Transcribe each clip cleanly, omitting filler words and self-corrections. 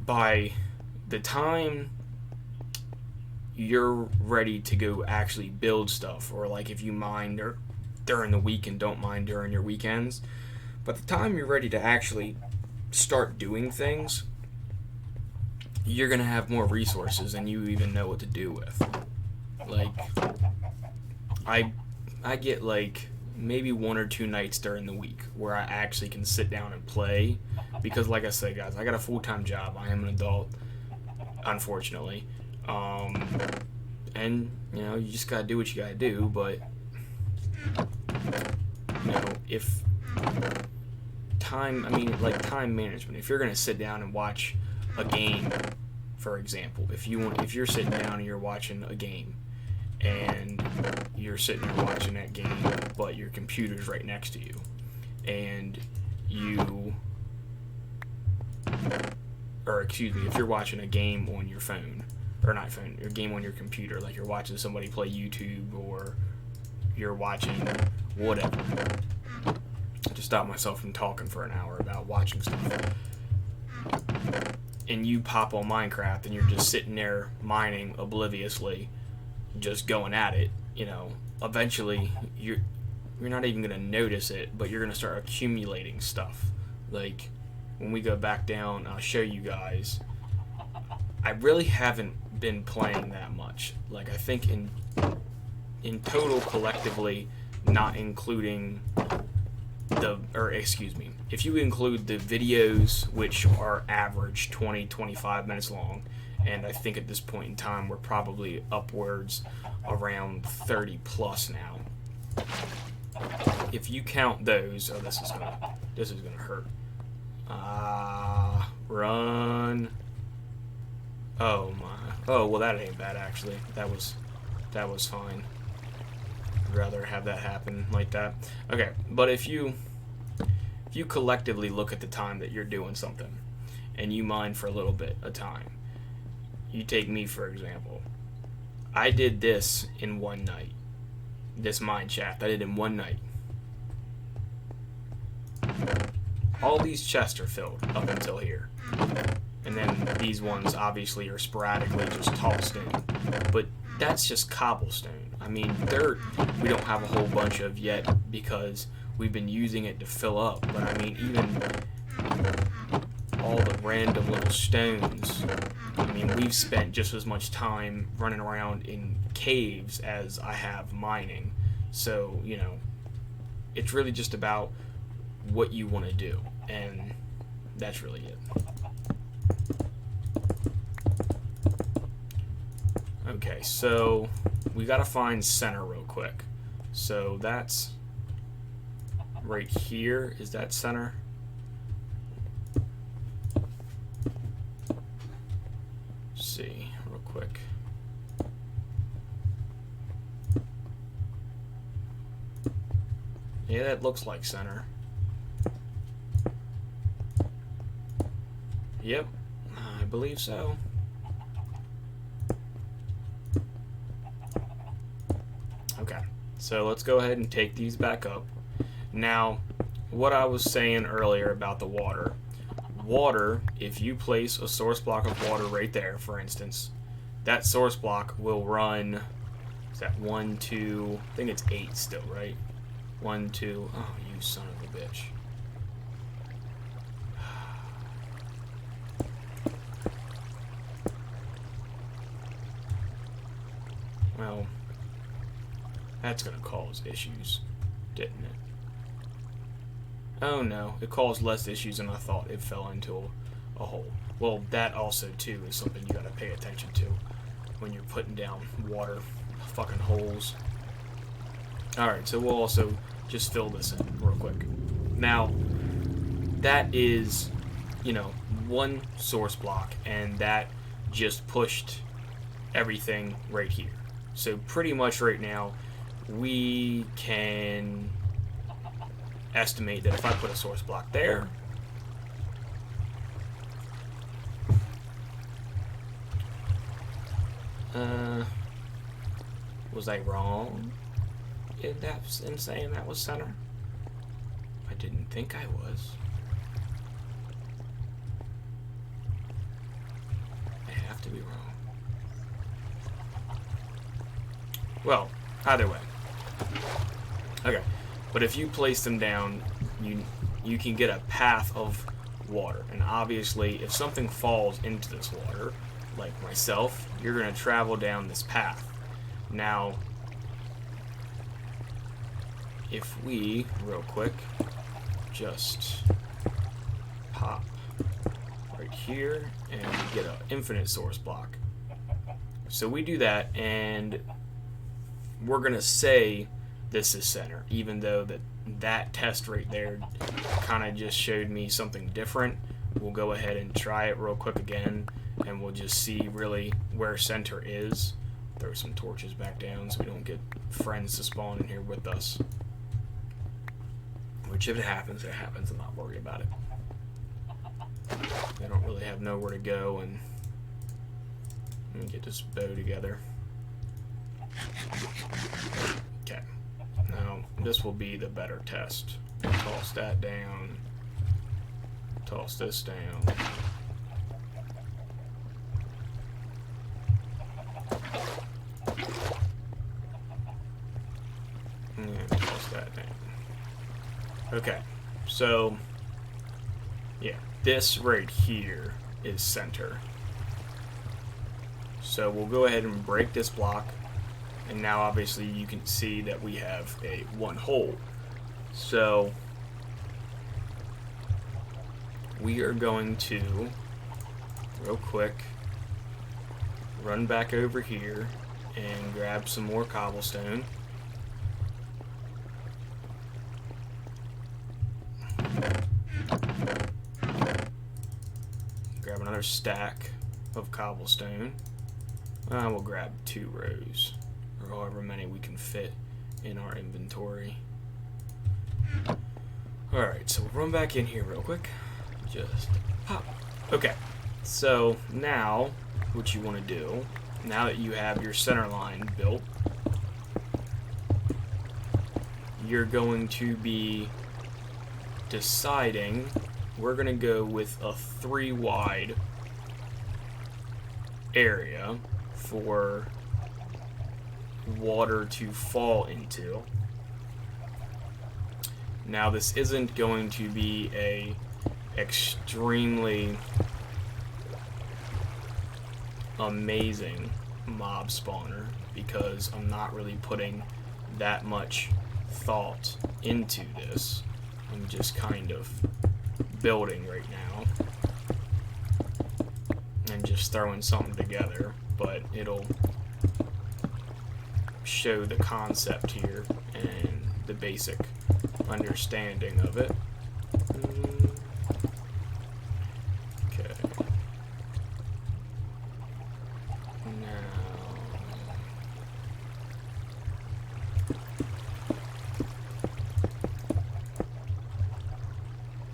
by the time you're ready to go actually build stuff, or like if you mine during the week and don't mine during your weekends, by the time you're ready to actually start doing things, you're gonna have more resources than you even know what to do with. Like, I I get like maybe 1 or 2 nights during the week where I actually can sit down and play, because like I said, guys, I got a full-time job. I am an adult, unfortunately. Um, and you just gotta do what you gotta do. But if time, I mean, like time management. If you're gonna sit down and watch a game, for example, if you're sitting down and you're watching a game, and you're sitting there watching that game, but your computer's right next to you, and you, or excuse me, if you're watching a game on your phone, or not phone, your game on your computer, like you're watching somebody play YouTube, or you're watching whatever. To stop myself from talking for an hour about watching stuff. And you pop on Minecraft and you're just sitting there mining obliviously, just going at it, eventually you're not even gonna notice it, but you're gonna start accumulating stuff. Like when we go back down, I'll show you guys. I really haven't been playing that much. Like I think in total collectively, not including if you include the videos, which are average 20-25 minutes long, and I think at this point in time we're probably upwards around 30 plus now. If you count those, this is gonna hurt. Run. Oh my. Oh well, that ain't bad actually. That was fine. I'd rather have that happen like that. Okay, but if you collectively look at the time that you're doing something, and you mine for a little bit of time, you take me for example. I did this in one night. This mine shaft, I did in one night. All these chests are filled up until here. And then these ones obviously are sporadically just tossed in. But that's just cobblestone. I mean, dirt we don't have a whole bunch of yet because we've been using it to fill up. But I mean, even all the random little stones, I mean, we've spent just as much time running around in caves as I have mining. So, it's really just about what you want to do. And that's really it. Okay, so we gotta find center real quick. So that's right here. Is that center? Let's see real quick. Yeah, that looks like center. Yep, I believe so. Okay, so let's go ahead and take these back up. Now, what I was saying earlier about the water. Water, if you place a source block of water right there, for instance, that source block will run, is that 1, 2, I think it's 8 still, right? 1, 2, oh, you son of a bitch. Well, that's going to cause issues, didn't it? Oh no, it caused less issues than I thought. It fell into a hole. Well, that also, too, is something you got to pay attention to when you're putting down water fucking holes. Alright, so we'll also just fill this in real quick. Now, that is, one source block, and that just pushed everything right here. So pretty much right now, we can estimate that if I put a source block there, was I wrong in saying that was center? I didn't think I was. to be wrong. Well, either way. Okay, but if you place them down, you can get a path of water. And obviously, if something falls into this water, like myself, you're going to travel down this path. Now, if we, real quick, just pop right here and get an infinite source block. So we do that, and we're going to say this is center, even though that test right there kind of just showed me something different. We'll go ahead and try it real quick again, and we'll just see really where center is. Throw some torches back down so we don't get friends to spawn in here with us. Which, if it happens, it happens. I'm not worried about it. They don't really have nowhere to go, and let me get this bow together. Okay. Now, this will be the better test. Toss that down. Toss this down. And toss that down. Okay, so, yeah, this right here is center. So we'll go ahead and break this block, and now obviously you can see that we have a one hole. So we are going to, real quick, run back over here and grab some more cobblestone. Grab another stack of cobblestone. We'll grab 2 rows, or however many we can fit in our inventory. Alright, so we'll run back in here real quick. Just pop. Okay, so now what you want to do, now that you have your center line built, you're going to be deciding we're going to go with a 3 wide area for water to fall into. Now, this isn't going to be a extremely amazing mob spawner because I'm not really putting that much thought into this. I'm just kind of building right now and just throwing something together, but it'll show the concept here and the basic understanding of it. Okay. Now.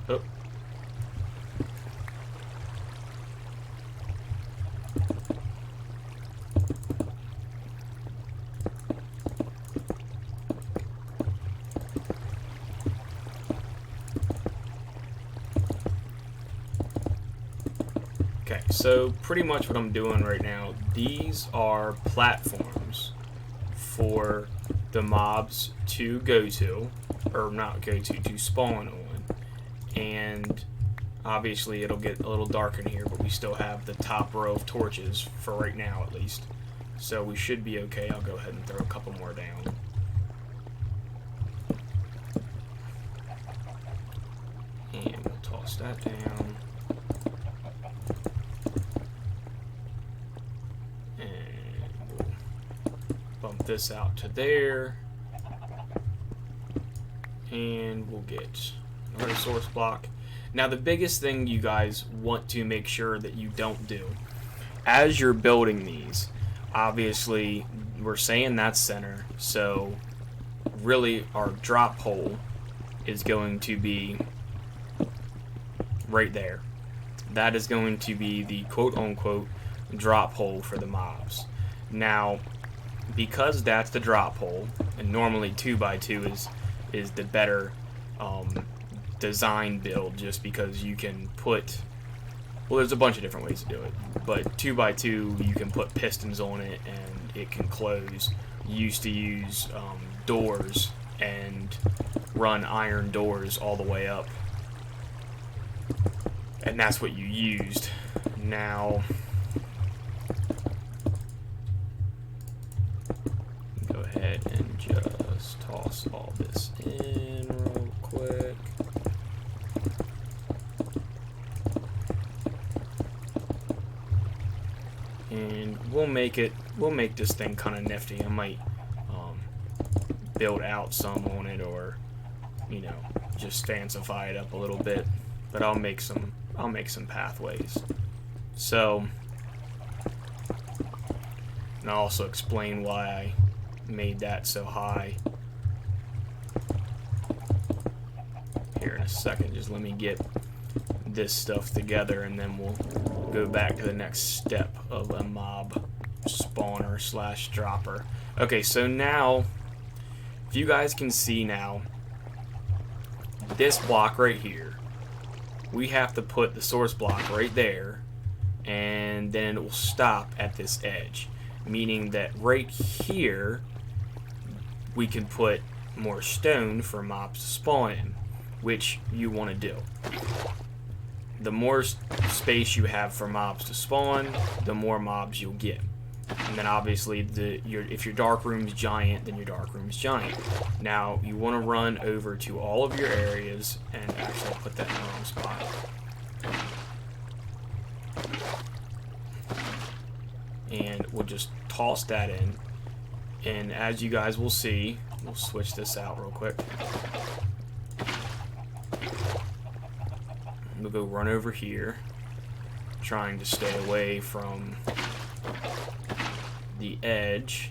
Oh. Okay, so pretty much what I'm doing right now, these are platforms for the mobs to go to, or not go to spawn on. And obviously it'll get a little dark in here, but we still have the top row of torches, for right now at least. So we should be okay. I'll go ahead and throw a couple more down. And we'll toss that down. This out to there, and we'll get another source block. Now, the biggest thing you guys want to make sure that you don't do as you're building these, obviously we're saying that's center, so really our drop hole is going to be right there. That is going to be the quote-unquote drop hole for the mobs. Now, because that's the drop hole, and normally 2x2 is the better design build, just because you can put well, there's a bunch of different ways to do it, but 2x2 you can put pistons on it and it can close. You used to use doors and run iron doors all the way up, and that's what you used. Now go ahead and just toss all this in real quick. And we'll make this thing kind of nifty. I might build out some on it, or you know, just fancify it up a little bit. But I'll make some pathways. So, and I'll also explain why I made that so high here in a second. Just let me get this stuff together, and then we'll go back to the next step of a mob spawner slash dropper. Okay, so now, if you guys can see now, this block right here, we have to put the source block right there, and then it will stop at this edge, meaning that right here we can put more stone for mobs to spawn in, which you want to do. The more space you have for mobs to spawn, the more mobs you'll get. And then obviously, if your dark room's giant, then your dark room's giant. Now, you want to run over to all of your areas, and actually put that in the wrong spot. And we'll just toss that in. And as you guys will see, we'll switch this out real quick. We'll go run over here, trying to stay away from the edge,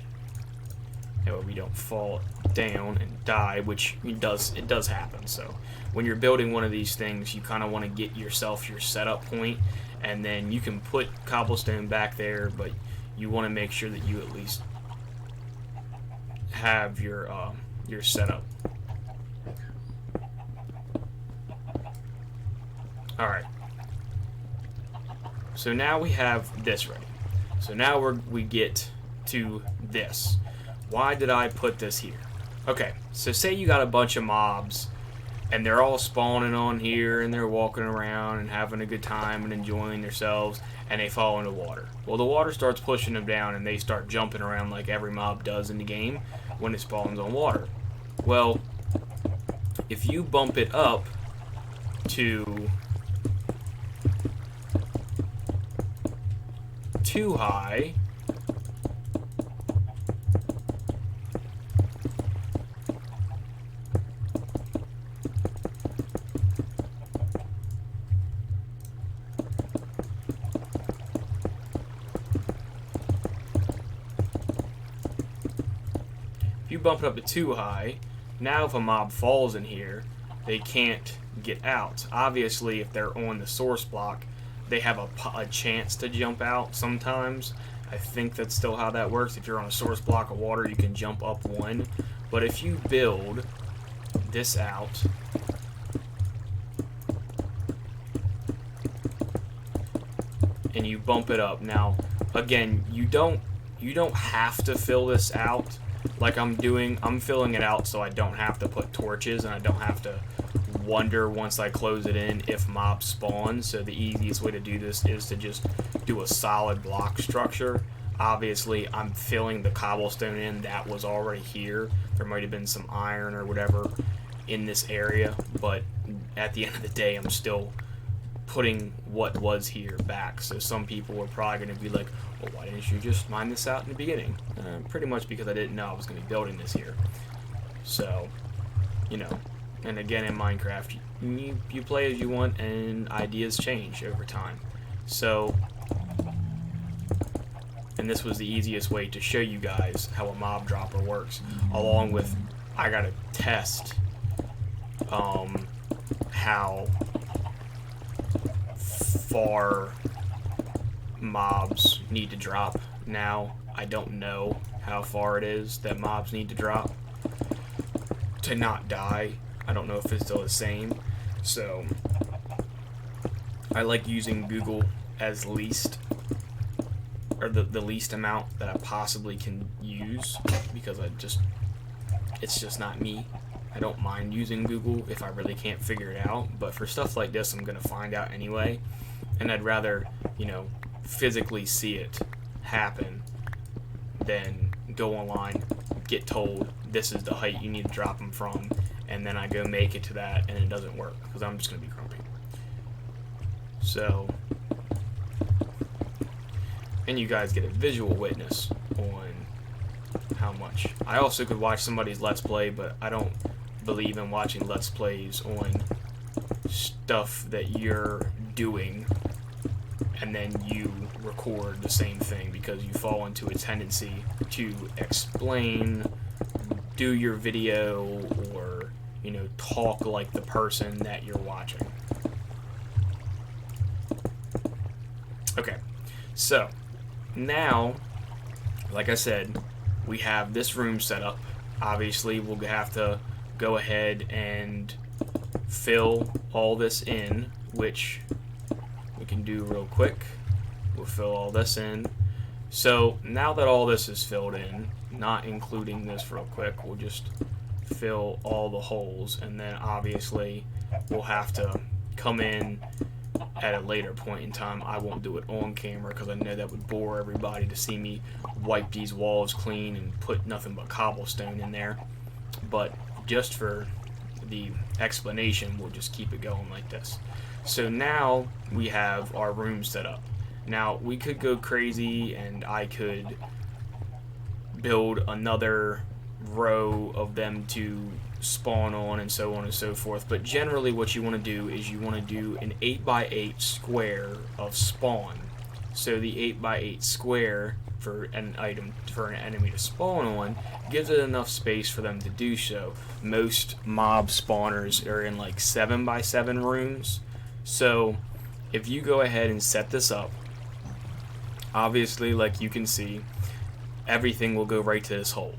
that way we don't fall down and die, which it does happen. So when you're building one of these things, you kind of want to get yourself your setup point, and then you can put cobblestone back there, but you want to make sure that you at least have your setup. Alright, so now we have this ready. So now we get to this. Why did I put this here? Okay, so say you got a bunch of mobs, and they're all spawning on here, and they're walking around and having a good time and enjoying themselves, and they fall into water. Well, the water starts pushing them down, and they start jumping around like every mob does in the game when it spawns on water. Well, if you bump it up to too high, if you bump it up to too high, now if a mob falls in here, they can't get out. Obviously, if they're on the source block, they have a chance to jump out sometimes. I think that's still how that works. If you're on a source block of water, you can jump up one. But if you build this out, and you bump it up, now again, you don't have to fill this out like I'm doing. I'm filling it out so I don't have to put torches, and I don't have to wonder once I close it in if mobs spawn. So the easiest way to do this is to just do a solid block structure. Obviously, I'm filling the cobblestone in that was already here. There might have been some iron or whatever in this area, but at the end of the day, I'm still putting what was here back. So some people are probably going to be like, well, why didn't you just mine this out in the beginning? Pretty much because I didn't know I was going to be building this here. So, you know, and again, in Minecraft, you play as you want, and ideas change over time. So, and this was the easiest way to show you guys how a mob dropper works, along with, I gotta test how far mobs need to drop. Now, I don't know how far it is that mobs need to drop to not die. I don't know if it's still the same. So I like using Google as least, or the least amount that I possibly can use, because it's just not me. I don't mind using Google if I really can't figure it out, but for stuff like this, I'm gonna find out anyway, and I'd rather, physically see it happen than go online, get told this is the height you need to drop them from, and then I go make it to that and it doesn't work, because I'm just gonna be grumpy. So, and you guys get a visual witness on how much. I also could watch somebody's Let's Play, but I don't believe in watching Let's Plays on stuff that you're doing and then you record the same thing, because you fall into a tendency to explain, do your video, or, talk like the person that you're watching. Okay, so now, like I said, we have this room set up. Obviously, we'll have to go ahead and fill all this in, which we can do real quick. We'll fill all this in. So now that all this is filled in, not including this real quick, we'll just fill all the holes, and then obviously we'll have to come in at a later point in time. I won't do it on camera because I know that would bore everybody to see me wipe these walls clean and put nothing but cobblestone in there. But just for the explanation, we'll just keep it going like this. So now we have our room set up. Now we could go crazy and I could build another row of them to spawn on and so on and so forth, but generally what you want to do is you want to do an 8x8 square of spawn. So the 8x8 square for an enemy to spawn on gives it enough space for them to do so. Most mob spawners are in like 7x7 rooms. So if you go ahead and set this up, obviously, like you can see, everything will go right to this hole.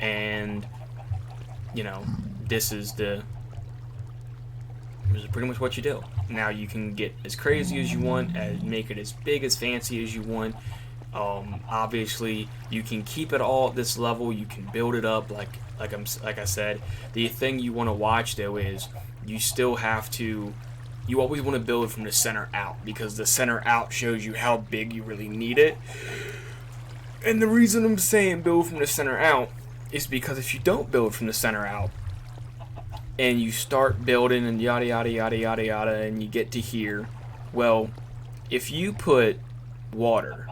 And this is pretty much what you do. Now you can get as crazy as you want, and make it as big, as fancy as you want. Obviously, you can keep it all at this level. You can build it up like I said. The thing you want to watch though is you still have to. You always want to build from the center out, because the center out shows you how big you really need it. And the reason I'm saying build from the center out is because if you don't build from the center out, and you start building and yada yada yada yada yada, and you get to here, well, if you put water,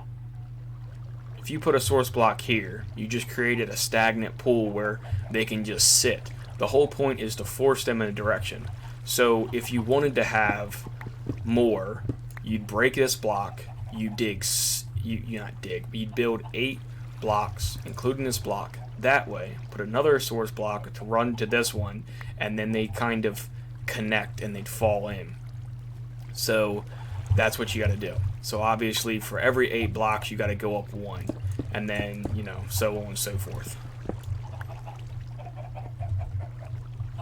if you put a source block here, you just created a stagnant pool where they can just sit. The whole point is to force them in a direction. So if you wanted to have more, you'd break this block, you'd build 8 blocks, including this block, that way, put another source block to run to this one, and then they kind of connect and they'd fall in. So that's what you got to do. So obviously for every 8 blocks you got to go up 1, and then so on and so forth.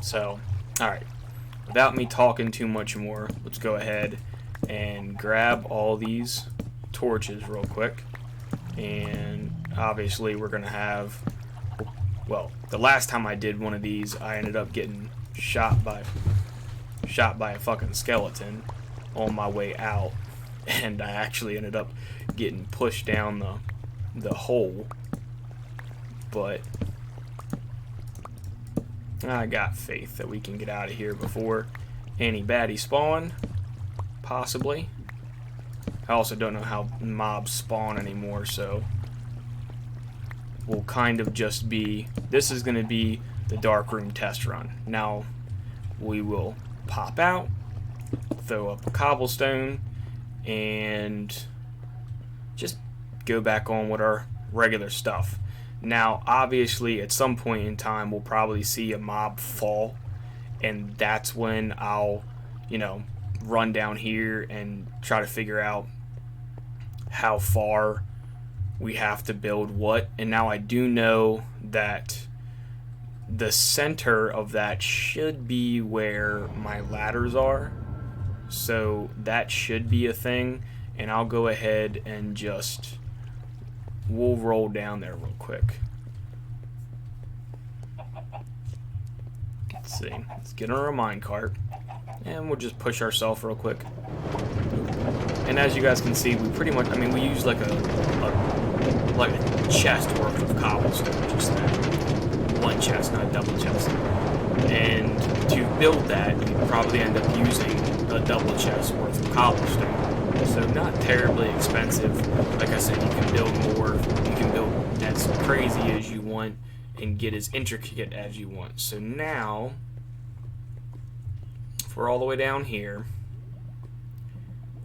So alright, without me talking too much more, let's go ahead and grab all these torches real quick. And obviously we're gonna have, well, the last time I did one of these, I ended up getting shot by a fucking skeleton on my way out, and I actually ended up getting pushed down the hole. But I got faith that we can get out of here before any baddies spawn, possibly. I also don't know how mobs spawn anymore, so we'll kind of just be, this is going to be the dark room test run. Now we will pop out, throw up a cobblestone, and just go back on with our regular stuff. Now obviously at some point in time we'll probably see a mob fall, and that's when I'll run down here and try to figure out how far we have to build what. And now I do know that the center of that should be where my ladders are. So that should be a thing, and I'll go ahead and we'll roll down there real quick. Let's see. Let's get on our minecart, and we'll just push ourselves real quick. And as you guys can see, we pretty much, I mean, we use like a chest worth of cobblestone, just that. One chest, not a double chest. And to build that, you probably end up using a double chest worth of cobblestone. So not terribly expensive. Like I said, you can build more. You can build as crazy as you want and get as intricate as you want. So now, if we're all the way down here,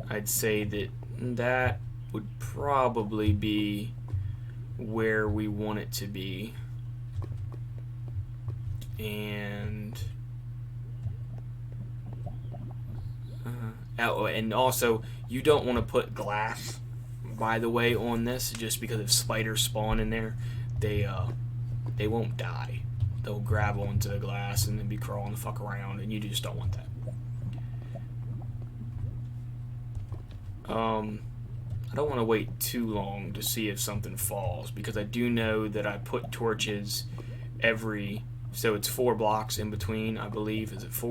I'd say that would probably be where we want it to be. And and also, you don't want to put glass, by the way, on this, just because if spiders spawn in there, they won't die. They'll grab onto the glass and then be crawling the fuck around, and you just don't want that. I don't want to wait too long to see if something falls, because I do know that I put torches so it's 4 blocks in between, I believe. Is it 4?